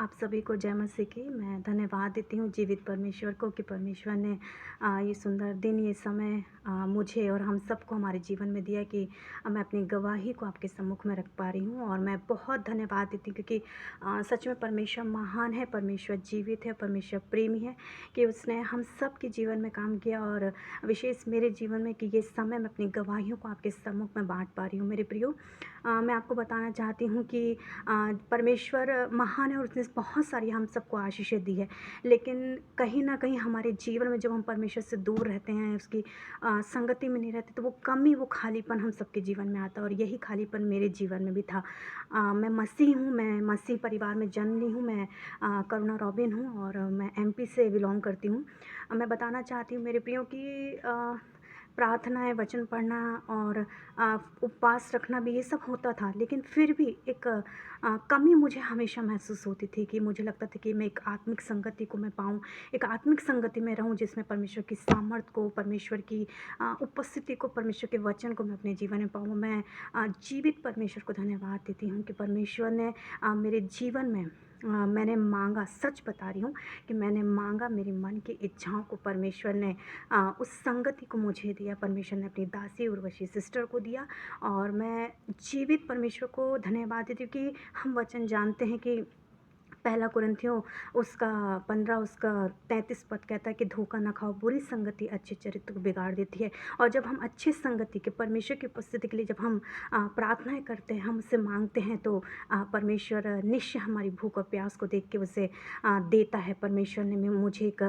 आप सभी को जय मसीह की। मैं धन्यवाद देती हूँ जीवित परमेश्वर को कि परमेश्वर ने ये सुंदर दिन, ये समय मुझे और हम सबको हमारे जीवन में दिया कि मैं अपनी गवाही को आपके सम्मुख में रख पा रही हूँ। और मैं बहुत धन्यवाद देती हूँ क्योंकि सच में परमेश्वर महान है, परमेश्वर जीवित है, परमेश्वर प्रेमी है कि उसने हम सब के जीवन में काम किया और विशेष मेरे जीवन में कि ये समय मैं अपनी गवाहियों को आपके सम्मुख में बाँट पा रही हूँ। मेरे प्रियो, मैं आपको बताना चाहती हूँ कि परमेश्वर महान है और उसने बहुत सारी हम सबको आशीषें दी है। लेकिन कहीं न कहीं हमारे जीवन में जब हम परमेश्वर से दूर रहते हैं, उसकी संगति में नहीं रहते, तो वो कमी, वो खालीपन हम सबके जीवन में आता है और यही खालीपन मेरे जीवन में भी था। मैं मसीह हूँ, मैं मसीह परिवार में जन्म ली हूँ। मैं करुणा रॉबिन हूँ और मैं एमपी से बिलॉन्ग करती हूँ। मैं बताना चाहती हूँ मेरे प्रियो कि प्रार्थनाएँ, वचन पढ़ना और उपवास रखना भी ये सब होता था, लेकिन फिर भी एक कमी मुझे हमेशा महसूस होती थी कि मुझे लगता था कि मैं एक आत्मिक संगति को मैं पाऊँ, एक आत्मिक संगति में रहूँ जिसमें परमेश्वर की सामर्थ को, परमेश्वर की उपस्थिति को, परमेश्वर के वचन को मैं अपने जीवन में पाऊँ। मैं जीवित परमेश्वर को धन्यवाद देती हूँ कि परमेश्वर ने मेरे जीवन में मैंने माँगा, सच बता रही हूँ कि मैंने माँगा, मेरे मन की इच्छाओं को परमेश्वर ने उस संगति को मुझे दिया, परमेश्वर ने अपनी दासी उर्वशी सिस्टर को दिया। और मैं जीवित परमेश्वर को धन्यवाद देती हूँ कि हम वचन जानते हैं कि पहला कुरिन्थियों उसका 15 उसका 33 पद कहता है कि धोखा न खाओ, बुरी संगति अच्छे चरित्र को बिगाड़ देती है। और जब हम अच्छी संगति के, परमेश्वर की उपस्थिति के लिए जब हम प्रार्थनाएं करते हैं, हम उससे मांगते हैं, तो परमेश्वर निश्चय हमारी भूख और प्यास को देख के उसे देता है। परमेश्वर ने मुझे एक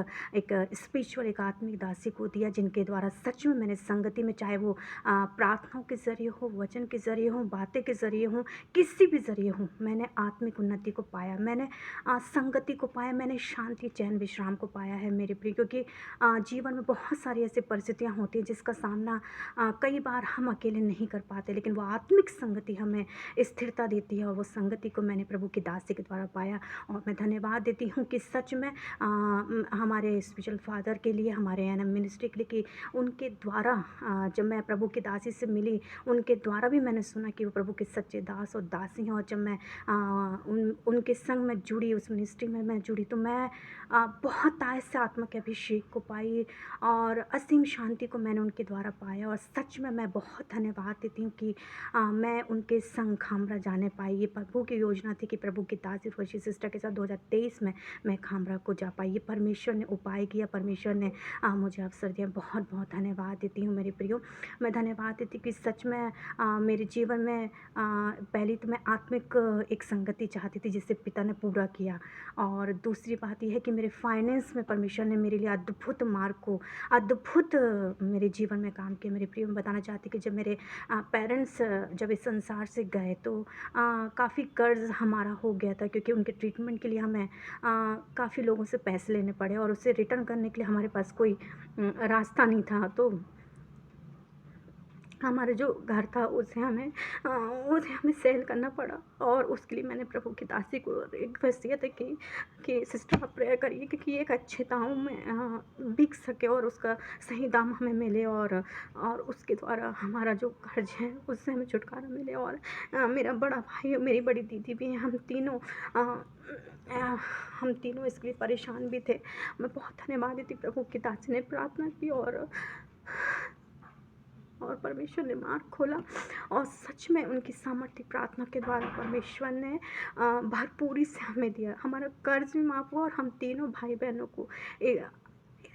स्पिरिचुअल, एक आत्मिक दासी को दिया जिनके द्वारा सच में मैंने संगति में, चाहे वो प्रार्थनाओं के ज़रिए हो, वचन के ज़रिए हो, बातें के ज़रिए हो, किसी भी ज़रिए हो, मैंने आत्मिक उन्नति को पाया, मैंने संगति को पाया, मैंने शांति, चैन, विश्राम को पाया है मेरे प्रिय। क्योंकि जीवन में बहुत सारी ऐसी परिस्थितियाँ होती हैं जिसका सामना कई बार हम अकेले नहीं कर पाते, लेकिन वो आत्मिक संगति हमें स्थिरता देती है और वो संगति को मैंने प्रभु की दासी के द्वारा पाया। और मैं धन्यवाद देती हूँ कि सच में हमारे स्पिरिचुअल फादर के लिए, हमारे एनएम मिनिस्ट्री के लिए, कि उनके द्वारा जब मैं प्रभु की दासी से मिली, उनके द्वारा भी मैंने सुना कि वो प्रभु के सच्चे दास और दासी हैं। और जब मैं उनके संग में जुड़ी, उस मिनिस्ट्री में मैं जुड़ी, तो मैं बहुत आय से आत्मा के अभिषेक को पाई और असीम शांति को मैंने उनके द्वारा पाया। और सच में मैं बहुत धन्यवाद देती हूँ कि मैं उनके संग खामरा जाने पाई। ये प्रभु की योजना थी कि प्रभु की दासी उर्वशी सिस्टर के साथ 2023 में मैं खामरा को जा पाई। ये परमेश्वर ने उपाय किया, परमेश्वर ने मुझे अवसर दिया। बहुत बहुत धन्यवाद देती हूँ मेरे प्रियो। मैं धन्यवाद देती हूँ कि सच में मेरे जीवन में पहली तो मैं आत्मिक एक संगति चाहती थी जिसे पिता ने पूरा किया। और दूसरी बात यह है कि मेरे फाइनेंस में परमेश्वर ने मेरे लिए अद्भुत मार्ग को, अद्भुत मेरे जीवन में काम किया। मेरे प्रिय, मैं बताना चाहती कि जब मेरे पेरेंट्स जब इस संसार से गए, तो काफ़ी कर्ज़ हमारा हो गया था, क्योंकि उनके ट्रीटमेंट के लिए हमें काफ़ी लोगों से पैसे लेने पड़े और उसे रिटर्न करने के लिए हमारे पास कोई रास्ता नहीं था। तो हमारा जो घर था उसे हमें सेल करना पड़ा। और उसके लिए मैंने प्रभु की दासी को रिक्वेस्ट किया था कि सिस्टर आप प्रेयर करिए कि एक अच्छे दाम में बिक सके और उसका सही दाम हमें मिले और उसके द्वारा हमारा जो कर्ज है उससे हमें छुटकारा मिले। और मेरा बड़ा भाई और मेरी बड़ी दीदी भी हैं, हम तीनों इसके लिए परेशान भी थे। मैं बहुत धन्यवाद देती प्रभु की दासी ने प्रार्थना की और परमेश्वर ने मार्ग खोला। और सच में उनकी सामर्थ्य प्रार्थना के द्वारा परमेश्वर ने भरपूरी से हमें दिया, हमारा कर्ज भी माफ़ हुआ और हम तीनों भाई बहनों को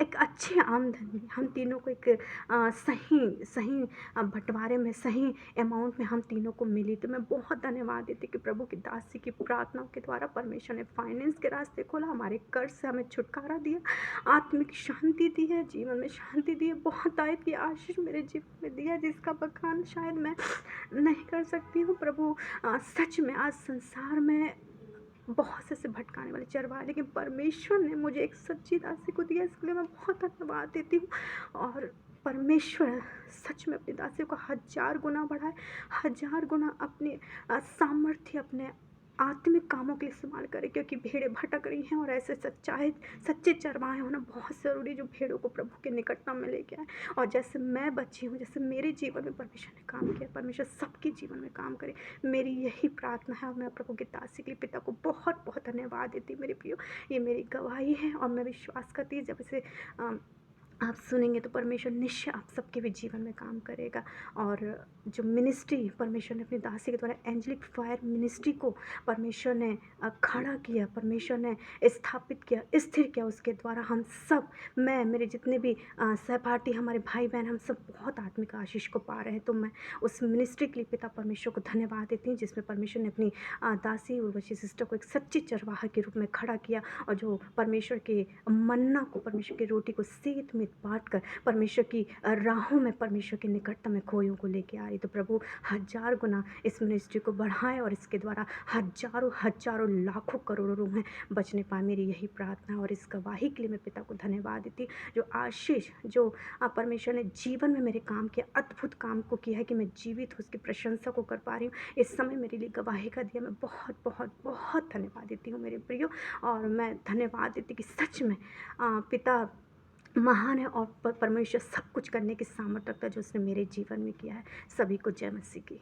एक अच्छी आमदनी, हम तीनों को एक सही सही बंटवारे में, सही अमाउंट में हम तीनों को मिली। तो मैं बहुत धन्यवाद देती कि प्रभु की दासी की प्रार्थनाओं के द्वारा परमेश्वर ने फाइनेंस के रास्ते खोला, हमारे कर्ज से हमें छुटकारा दिया, आत्मिक शांति दी है, जीवन में शांति दी है, बहुत आयत की आशीष मेरे जीवन में दिया जिसका बखान शायद मैं नहीं कर सकती हूँ। प्रभु सच में आज संसार में बहुत से ऐसे भटकाने वाले चरवाहे, लेकिन परमेश्वर ने मुझे एक सच्ची दासी को दिया, इसके लिए मैं बहुत धन्यवाद देती हूँ। और परमेश्वर सच में अपनी दासी को 1000 गुना बढ़ाए, 1000 गुना अपने सामर्थ्य, अपने आत्मिक कामों के लिए इस्तेमाल करें, क्योंकि भेड़ें भटक रही हैं और ऐसे सच्चे चरवाहे होना बहुत ज़रूरी, जो भेड़ों को प्रभु के निकटतम में लेके आए। और जैसे मैं बची हूँ, जैसे मेरे जीवन में परमेश्वर ने काम किया, परमेश्वर सबके जीवन में काम करे, मेरी यही प्रार्थना है। और मैं प्रभु की दासी के लिए पिता को बहुत बहुत धन्यवाद देती हूँ मेरे प्रियो। ये मेरी गवाही है और मैं विश्वास करती हूँ, जब इसे आप सुनेंगे तो परमेश्वर निश्चय आप सबके भी जीवन में काम करेगा। और जो मिनिस्ट्री परमेश्वर ने अपनी दासी के द्वारा, एंजेलिक फायर मिनिस्ट्री को परमेश्वर ने खड़ा किया, परमेश्वर ने स्थापित किया, स्थिर किया, उसके द्वारा हम सब, मैं, मेरे जितने भी सहपाठी, हमारे भाई बहन, हम सब बहुत आत्मिक आशीष को पा रहे हैं। तो मैं उस मिनिस्ट्री के लिए पिता परमेश्वर को धन्यवाद देती हूँ, जिसमें परमेश्वर ने अपनी दासी उर्वशी सिस्टर को एक सच्ची चरवाहा के रूप में खड़ा किया, और जो परमेश्वर के मन्ना को, परमेश्वर की रोटी को सेत में बाँट कर परमेश्वर की राहों में, परमेश्वर के निकटतम में खोयों को लेके आ रही। तो प्रभु हज़ार गुना इस मिनिस्ट्री को बढ़ाए और इसके द्वारा हज़ारों हज़ारों लाखों करोड़ों रूह में बचने पाए, मेरी यही प्रार्थना है। और इस गवाही के लिए मैं पिता को धन्यवाद देती हूँ, जो आशीष, जो परमेश्वर ने जीवन में मेरे काम किया, अद्भुत काम को किया है कि मैं जीवित हूँ, उसकी प्रशंसा को कर पा रही हूँ, इस समय मेरे लिए गवाही का दिया। मैं बहुत बहुत बहुत धन्यवाद देती हूँ मेरे प्रियो। और मैं धन्यवाद देती कि सच में पिता महान है, और परमेश्वर सब कुछ करने की सामर्थ्य रखता है, जो उसने मेरे जीवन में किया है। सभी को जय मसीह की।